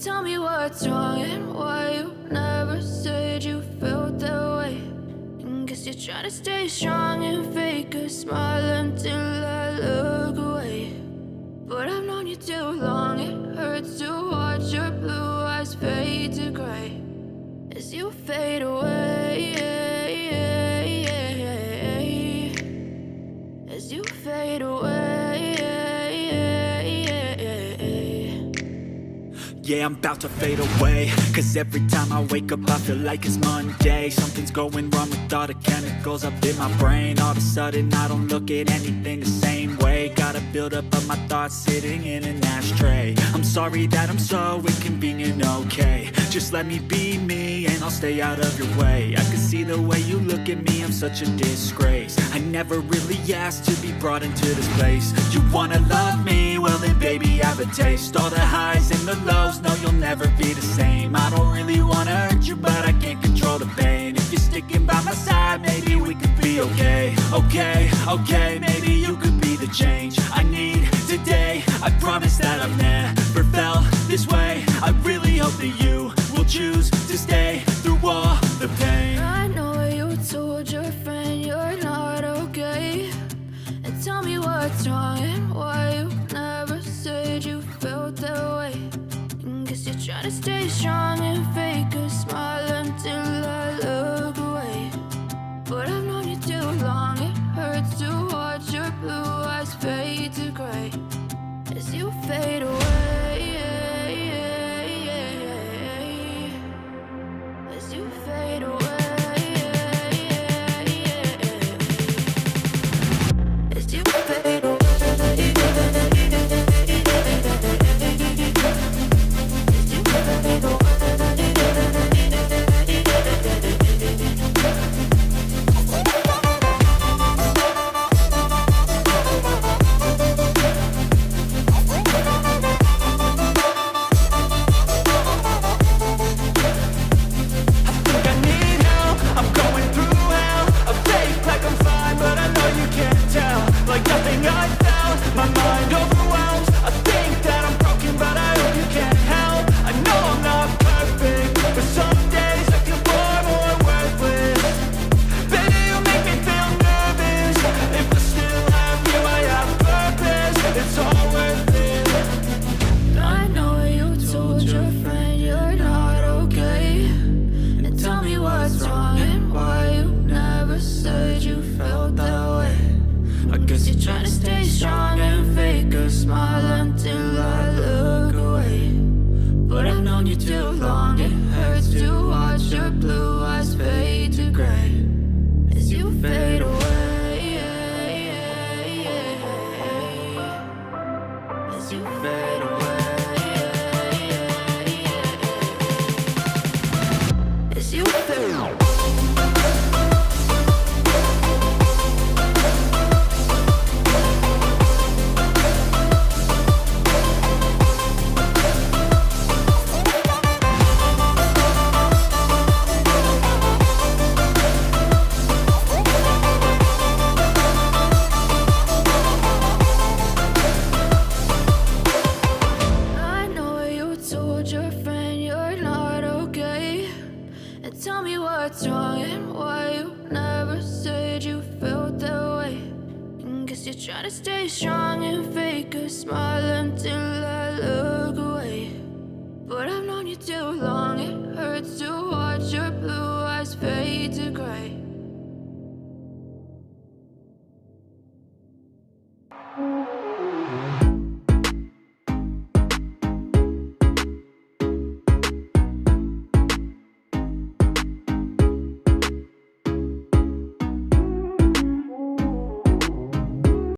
Tell me what's wrong and why you never said you felt that way. And guess you're trying to stay strong and fake a smile until I look away. But I've known you too long, it hurts to watch your blue eyes fade to gray as you fade away. As you fade away. Yeah, I'm about to fade away, cause every time I wake up I feel like it's Monday. Something's going wrong with all the chemicals up in my brain. All of a sudden I don't look at anything the same way. Got a buildup of my thoughts sitting in an ashtray. I'm sorry that I'm so inconvenient, okay. Just let me be me and I'll stay out of your way. I can see the way you look at me, I'm such a disgrace. I never really asked to be brought into this place. You wanna love me? Well then baby I have a taste. All the highs and the lows, no you'll never be the same. I don't really wanna hurt you but I can't control the pain. If you're sticking by my side maybe we could be okay. Okay, maybe you could be the change I need today. I promise that I've never felt this way. I really hope that you will choose to stay through all the pain. I know you told your friend you're not okay. And tell me what's wrong and why you never said you felt that way. And guess you're trying to stay strong and fake a smile until I look away. But I've known you too long, it hurts to watch your blue eyes fade to gray as you fade away. As you fade away. As you fade away. Try to stay strong and fake a smile until I look away. But I've known you too long, it hurts to watch your blue